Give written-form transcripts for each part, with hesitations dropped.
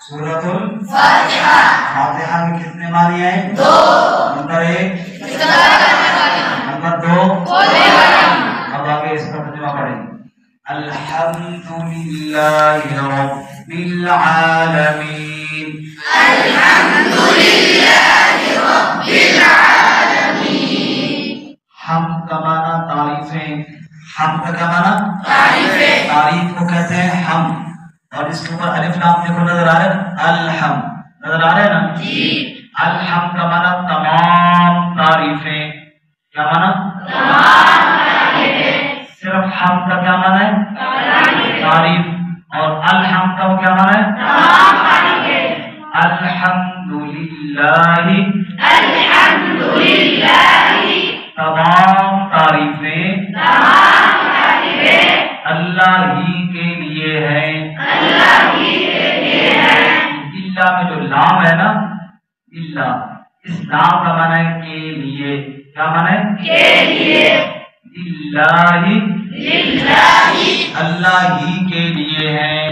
سورۃ الفاتحہ. فاتحہ میں کتنے معنی ہیں؟ دو. نمبر 1 نمبر 2 اب آگے اس کا ترجمہ پڑھیں. الحمدللہ رب العالمین. حمد کا معنی تعریفیں. حمد کا معنی تعریف کو کہتے ہیں حمد. اور اس کے اوپر الف لام دیکھو نظر آ رہا ہے نا, الحمد نظر آ رہا ہے نا جی. الحمد کا معنی تمام تعریفیں. کیا معنی؟ تمام تعریفیں. صرف حمد کا کیا معنی ہے؟ تعریف. اور الحمد کا کیا معنی ہے؟ تمام تعریفیں. الحمدللہ تمام تعریفیں اللہ ہی کے لیے ہیں. اللہ میں جو لام ہے نا, اللہ, اس لام کا معنی ہے کے لیے. کیا معنی ہے؟ کے لیے. اللہ ہی کے لیے ہیں.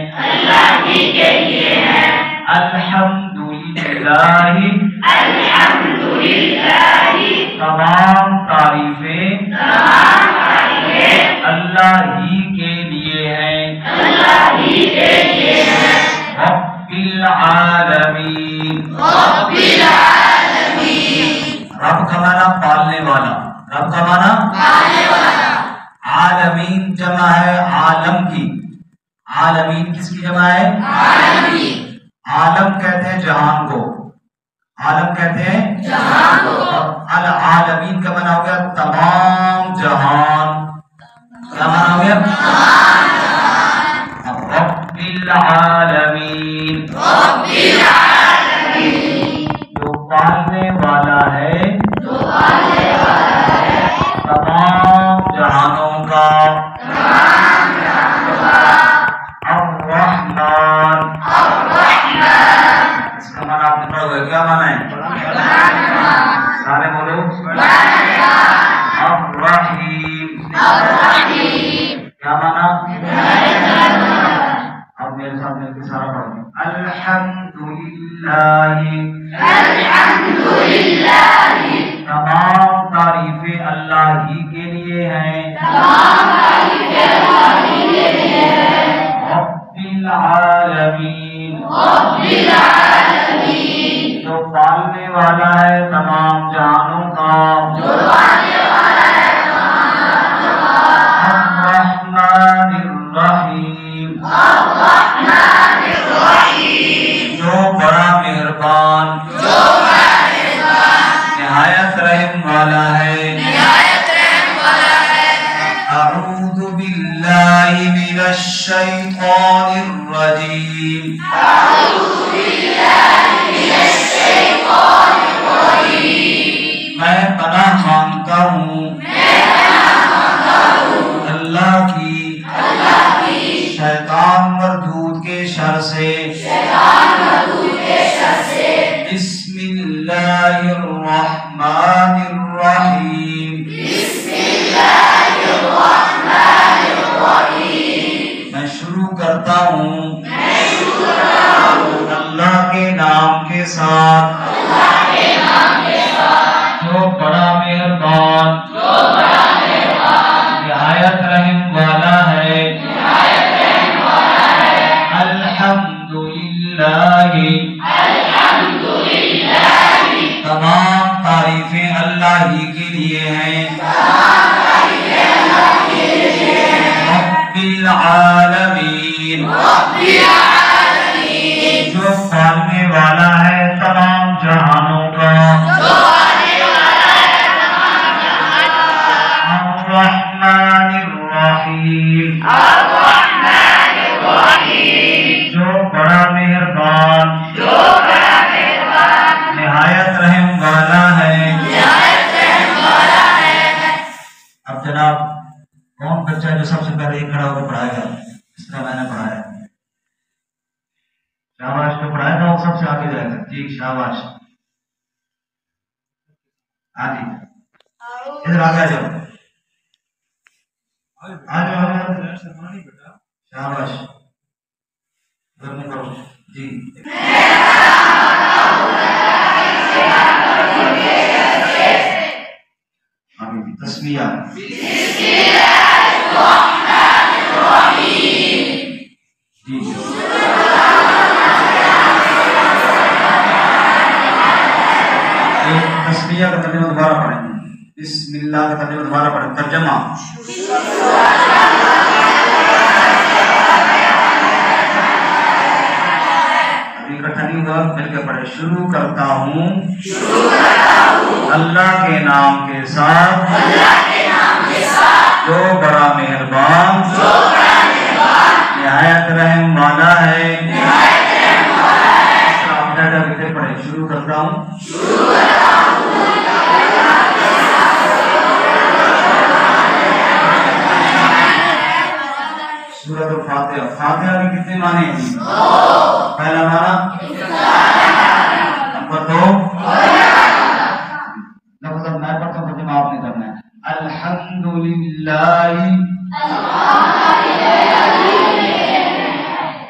الحمدللہ تمام تعریفیں اللہ ہی کے لیے ہیں. رب العالمین. رب کا معنی پالنے والا. رب کا معنی عالمین جمع ہے عالم کی. عالمین کس کی جمع ہے؟ عالم کہتے ہیں جہان کو. عالم کہتے ہیں جہان کو. العالمین کا معنی ہو گیا تمام جہان. کیا معنی ہو گیا؟ رب العالمین جو پالنے والا ہے تمام جہانوں کا. الرحمن. اس کا معنی آپ نے پڑھا ہوگا. کیا معنی ہے؟ سارے بولو. الرحیم. کیا معنی؟ اب میرے ساتھ مل کے سارا پڑھیں. الحمدللہ تمام تعریفیں اللہ ہی کے لیے ہیں. رب العالمین جو پالنے والا ہے تمام جہانوں کا. الرحمن الرحیم جو بڑا مہربان نہایت رحم والا ہے. اعوذ باللہ من الشیطان الرجیم. میں پناہ مانگتا ہوں اللہ کی شیطان مردود کے شر سے. بسم اللہ الرحمن الرحیم. میں شروع کرتا ہوں اللہ کے نام کے ساتھ جو بڑا مہربان نہایت رحم والا ہے. الحمدللہ تمام تعریفیں اللہ ہی کے لیے ہیں. رب العالمین جو پالنے والا ہے تمام جہانوں کا. الرحمن الرحیم جو بڑا مہربان نہایت رحم والا ہے. اب جناب کون بچہ جو سب سے پہلے کھڑا ہو کے پڑھائے گا؟ اس طرح میں نے پڑھایا. شاباش. جو پڑھائے گا وہ سب سے آگے جائے گا. جی شاباش. ہاں جی ادھر آگے آ جاؤ. شاباش. کرو جی تسمیہ جی تسمیہ کا ترجمہ دوبارہ پڑھیں گے. بسم اللہ کا ترجمہ دوبارہ پڑھیں. ترجمہ ابھی اکٹھا نہیں ہوا, مل کے پڑھیں. شروع کرتا ہوں اللہ کے نام کے ساتھ جو بڑا مہربان نہایت رحم والا ہے. پڑھیں. شروع کرتا ہوں سورۃ الفاتحہ. فاتحہ کے کتنے معنی ہیں؟ پہلا معنی نمبر 2 لفظ میں پڑھتا ہوں ترجمہ آپ نے کرنا ہے. الحمدللہ.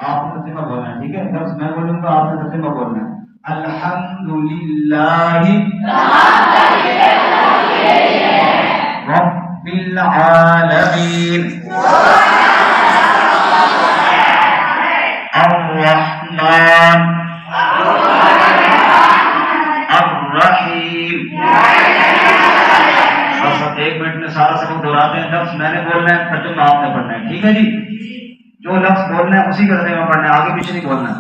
آپ نے ترجمہ بولنا ہے, ٹھیک ہے؟ لفظ میں بولوں گا, آپ نے ترجمہ بولنا ہے. الحمدللہ رب العالمین الرحمن الرحیم. بس اب 1 منٹ میں سارا سبق دہراتے ہیں. لفظ میں نے بولنا ہے, ترجمہ آپ نے پڑھنا ہے, ٹھیک ہے جی؟ جو لفظ بولنا ہے اسی کا ترجمہ پڑھنا ہے, آگے پیچھے نہیں بولنا.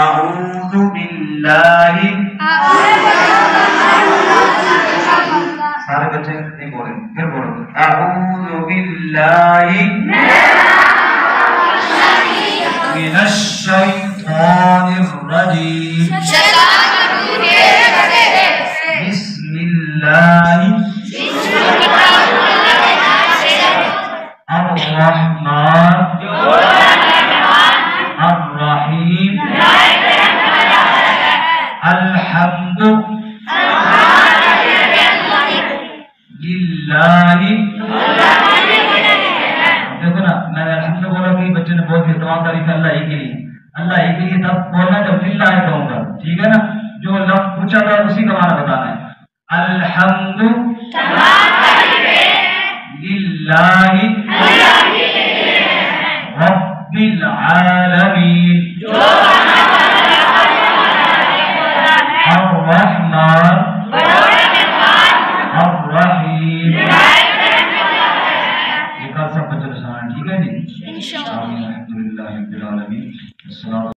اعوذ باللہ. سارے بچے نہیں بولیں, پھر بولو. اعوذ باللہ من الشیطان الرجیم. بسم اللہ الرحمن الرحیم الحمد للہ. دیکھو نا, میں نے الحمد بولا کہ بچے نے بہت تمام تعریف ہے اللہ ہی کے لیے. اللہ ہی کے لیے تب بولنا جب للہ کہوں گا, ٹھیک ہے نا؟ جو لفظ پوچھا تھا اسی کا معنی بتانا ہے. الحمد للہ